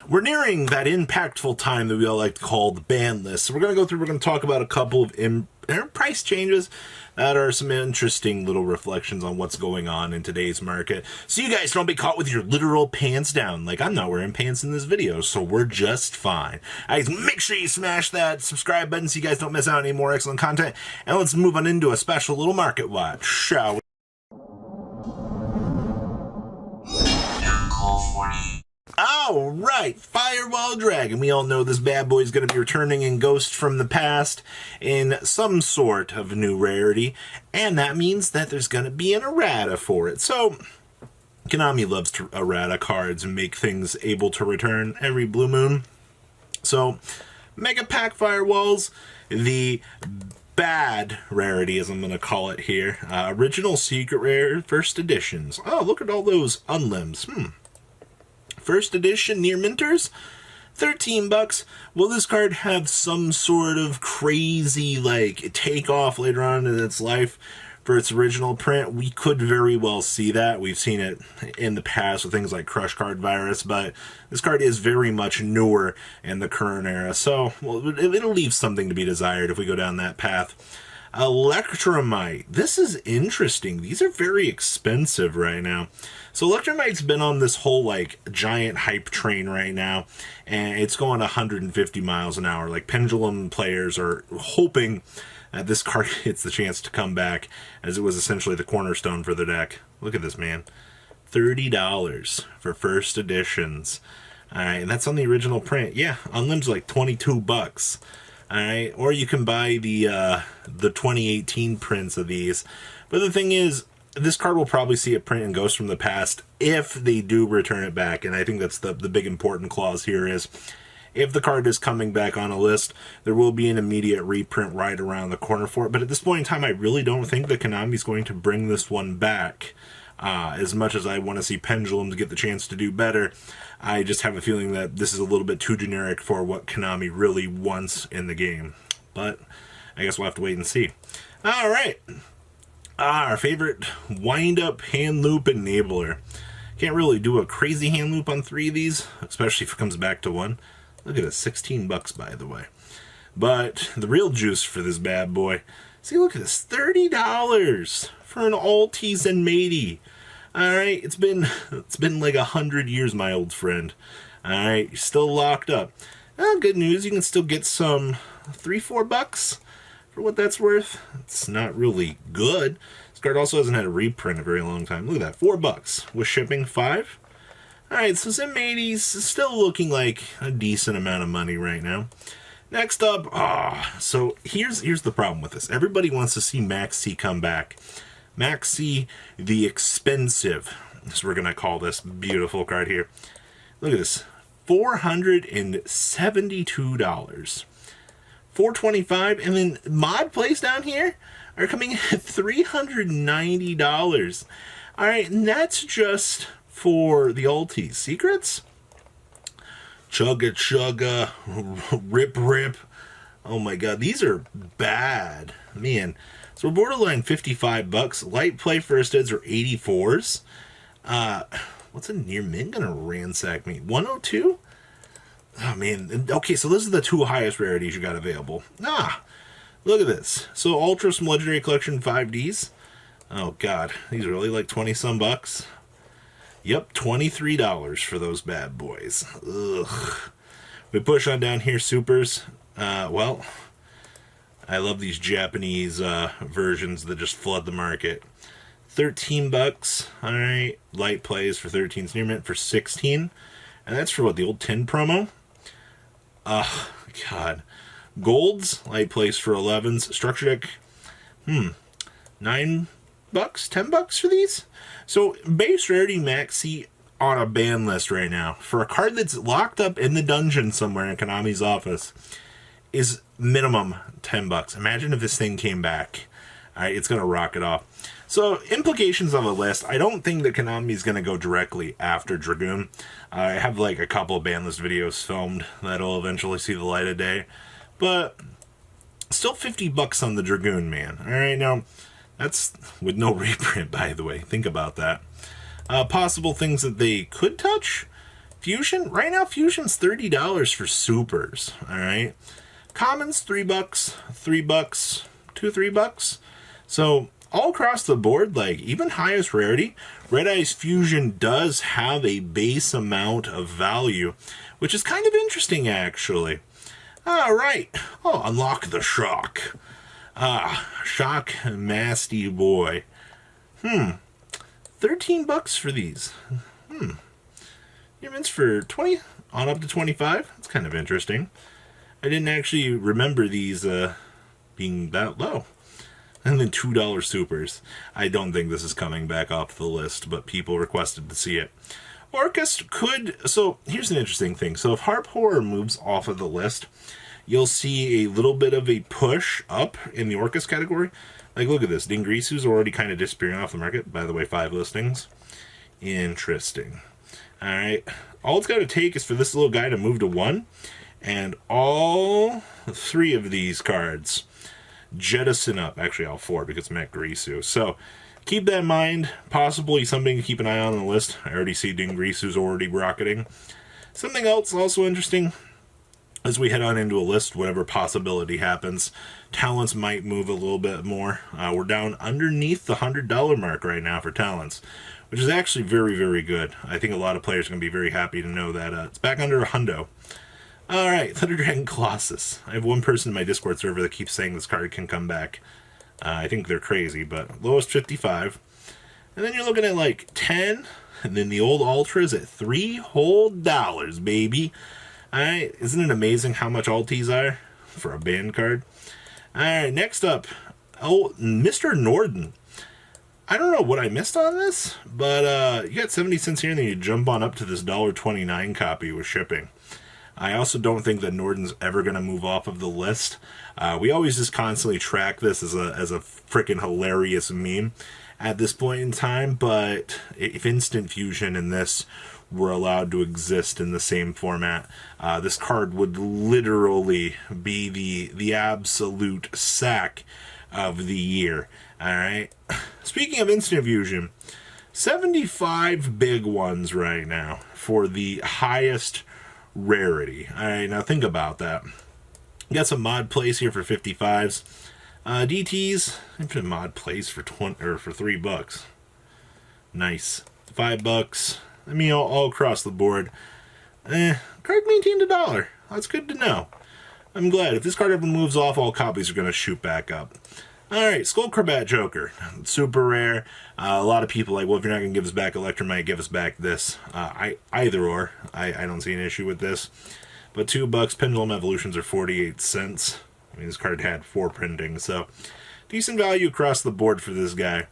We're nearing that impactful time that we all like to call the ban list. So we're going to talk about a couple of price changes that are some interesting little reflections on what's going on in today's market. So you guys don't be caught with your literal pants down. Like, I'm not wearing pants in this video, so we're just fine. Guys, make sure you smash that subscribe button so you guys don't miss out on any more excellent content. And let's move on into a special little market watch, shall we? Alright, Firewall Dragon. We all know this bad boy is going to be returning in Ghost from the past in some sort of new rarity, and that means that there's going to be an errata for it. So, Konami loves to errata cards and make things able to return every blue moon. So, Mega Pack Firewalls, the bad rarity, as I'm going to call it here. Original Secret Rare First Editions. Oh, look at all those unlimbs. First edition near minters, $13. Will this card have some sort of crazy like takeoff later on in its life for its original print? We could very well see that. We've seen it in the past with things like Crush Card Virus, but this card is very much newer in the current era, so well, it'll leave something to be desired if we go down that path. Electromite. This is interesting. These are very expensive right now. So Electromite's been on this whole like giant hype train right now, and it's going 150 miles an hour. Like, Pendulum players are hoping that this card gets the chance to come back, as it was essentially the cornerstone for the deck. Look at this, man. $30 for first editions. Alright, and that's on the original print. Yeah, on limbs like $22. Alright, or you can buy the 2018 prints of these. But the thing is, this card will probably see a print in Ghost from the past if they do return it back. And I think that's the big important clause here is, if the card is coming back on a list, there will be an immediate reprint right around the corner for it. But at this point in time, I really don't think that Konami's going to bring this one back. As much as I want to see Pendulums get the chance to do better, I just have a feeling that this is a little bit too generic for what Konami really wants in the game. But I guess we'll have to wait and see. Alright. Our favorite wind-up hand loop enabler. Can't really do a crazy hand loop on 3 of these, especially if it comes back to 1. Look at this, $16 by the way. But the real juice for this bad boy, see, look at this, $30 for an Alti Zenmaity. Alright, it's been like 100 years, my old friend. Alright, you're still locked up. Good news, you can still get some $3-4 for what that's worth. It's not really good. This card also hasn't had a reprint in a very long time. Look at that, $4 with shipping, $5. Alright, so Zenmaity's still looking like a decent amount of money right now. Next up, so here's the problem with this. Everybody wants to see Maxx come back. Maxx, the expensive, as we're going to call this beautiful card here. Look at this, $472. $425, and then mod plays down here are coming at $390. Alright, and that's just for the Altis. Secrets? Chugga chugga, rip rip. Oh my god, these are bad. Man. So we're borderline $55. Light play first eds are 84s. What's a near mint gonna ransack me? 102? Oh man. Okay, so those are the 2 highest rarities you got available. Look at this. So Ultra from Legendary Collection 5Ds. Oh god, these are really like 20 some bucks. Yep, $23 for those bad boys. Ugh. We push on down here, supers. Well, I love these Japanese versions that just flood the market. $13. Alright, light plays for 13. Near mint for 16. And that's for what, the old 10 promo? God. Golds, light plays for 11s. Structure deck, $9, $10 for these? So, base rarity Maxx on a ban list right now for a card that's locked up in the dungeon somewhere in Konami's office is minimum $10. Imagine if this thing came back. Alright, it's going to rock it off. So, implications of a list. I don't think that Konami is going to go directly after Dragoon. I have like a couple of ban list videos filmed that'll eventually see the light of day. But, still $50 on the Dragoon, man. Alright, now, that's with no reprint, by the way. Think about that. Possible things that they could touch. Fusion, right now Fusion's $30 for supers, alright? Commons, $3, $3, $2, $3. So all across the board, like even highest rarity, Red Eye's Fusion does have a base amount of value, which is kind of interesting actually. Alright, oh, unlock the Shock. Shock Masty Boy. $13 for these. Humans for 20 on up to 25. That's kind of interesting. I didn't actually remember these being that low. And then $2 supers. I don't think this is coming back off the list, but people requested to see it. Orchestra could... So, here's an interesting thing. So, if Harp Horror moves off of the list, you'll see a little bit of a push up in the Orchestra category. Like, look at this. Daigusto's already kind of disappearing off the market. By the way, 5 listings. Interesting. Alright. All it's got to take is for this little guy to move to 1. And all 3 of these cards jettison up. Actually, all 4 because Daigusto. So, keep that in mind. Possibly something to keep an eye on the list. I already see Daigusto's already rocketing. Something else also interesting, as we head on into a list, whatever possibility happens, Talents might move a little bit more. We're down underneath the $100 mark right now for Talents, which is actually very, very good. I think a lot of players are going to be very happy to know that it's back under $100. Alright, Thunder Dragon Colossus. I have one person in my Discord server that keeps saying this card can come back. I think they're crazy, but lowest 55. And then you're looking at like 10, and then the old Ultras at $3 whole, baby. Alright, isn't it amazing how much alties are for a band card? Alright, next up, oh, Mr. Norden. I don't know what I missed on this, but you got 70 cents here, and then you jump on up to this $1.29 copy with shipping. I also don't think that Norden's ever going to move off of the list. We always just constantly track this as a freaking hilarious meme at this point in time, but if Instant Fusion and this were allowed to exist in the same format, this card would literally be the absolute sack of the year. Alright? Speaking of Instant Fusion, 75 big ones right now for the highest rarity. Alright, now think about that. You got some mod plays here for 55s. DTs, infinite mod plays for $3. Nice. $5. I mean, all across the board. Card maintained $1. That's good to know. I'm glad. If this card ever moves off, all copies are going to shoot back up. Alright, Skullcrabat Joker. Super rare. A lot of people are like, well, if you're not going to give us back Electromite, give us back this. Either or. I don't see an issue with this. But $2, Pendulum Evolutions are 48 cents. I mean, this card had 4 printings, so decent value across the board for this guy.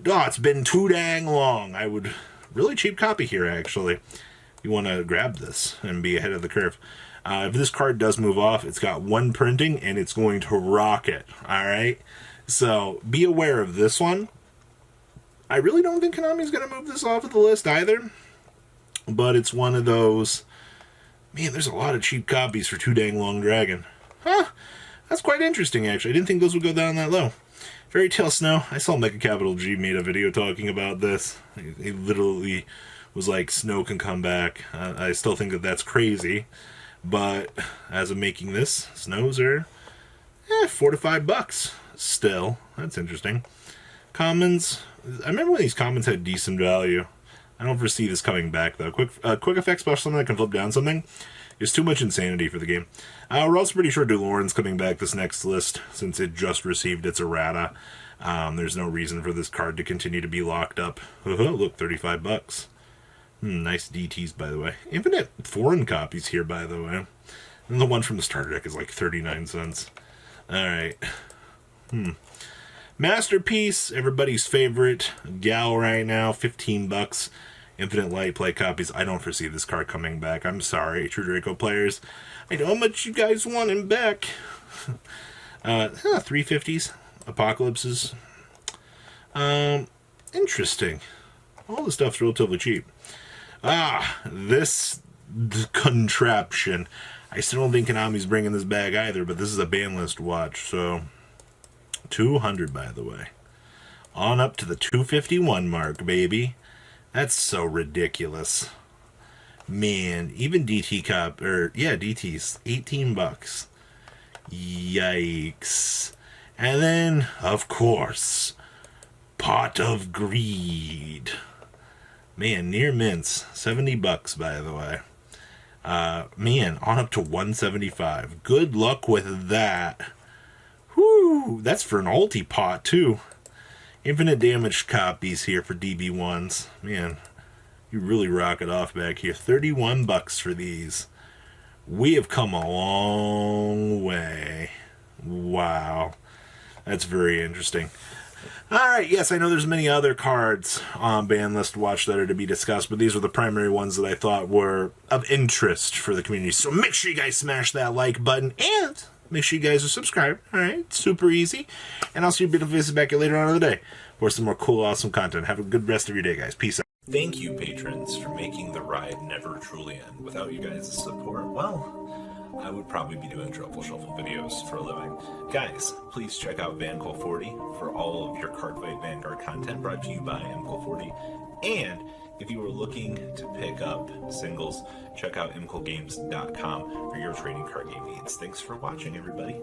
Oh, it's been too dang long. I would... Really cheap copy here, actually. You want to grab this and be ahead of the curve. If this card does move off, it's got 1 printing, and it's going to rock it. Alright? So, be aware of this one. I really don't think Konami's going to move this off of the list either. But it's one of those... Man, there's a lot of cheap copies for Too Dang Long Dragon. Huh? That's quite interesting, actually. I didn't think those would go down that low. Fairy Tail Snow. I saw Mecha Capital G made a video talking about this. He literally was like, Snow can come back. I still think that that's crazy. But as of making this, Snows are $4 to $5 still. That's interesting. Commons. I remember when these commons had decent value. I don't foresee this coming back, though. Quick effect special summon that can flip down something is too much insanity for the game. We're also pretty sure DeLorean's coming back this next list, since it just received its errata. There's no reason for this card to continue to be locked up. Look, $35. Nice DTs, by the way. Infinite foreign copies here, by the way. And the one from the starter deck is like 39 cents. Alright. Masterpiece, everybody's favorite gal right now, $15. Infinite Light Play copies. I don't foresee this card coming back. I'm sorry, True Draco players. I know how much you guys want him back. 350s. Apocalypses. Interesting. All the stuff's relatively cheap. This contraption. I still don't think Konami's bringing this back either, but this is a Banlist watch, so... 200, by the way. On up to the 251 mark, baby. That's so ridiculous. Man, even DT Cup, or yeah, DT's $18. Yikes. And then, of course, Pot of Greed. Man, near mints, $70 by the way. Man, on up to 175. Good luck with that. Whoo, that's for an ulti pot too. Infinite damage copies here for DB1s. Man, you really rock it off back here. $31 for these. We have come a long way. Wow. That's very interesting. Alright, yes, I know there's many other cards on Banlist Watch that are to be discussed, but these were the primary ones that I thought were of interest for the community. So make sure you guys smash that like button, and make sure you guys are subscribed. Alright, super easy. And I'll see your beautiful faces back later on in the day for some more cool, awesome content. Have a good rest of your day, guys. Peace out. Thank you, patrons, for making the ride never truly end. Without you guys' support, well, I would probably be doing Truffle Shuffle videos for a living. Guys, please check out VanCole40 for all of your Cardfight Vanguard content brought to you by MCole40. And if you are looking to pick up singles, check out mcolegames.com for your trading card game needs. Thanks for watching, everybody.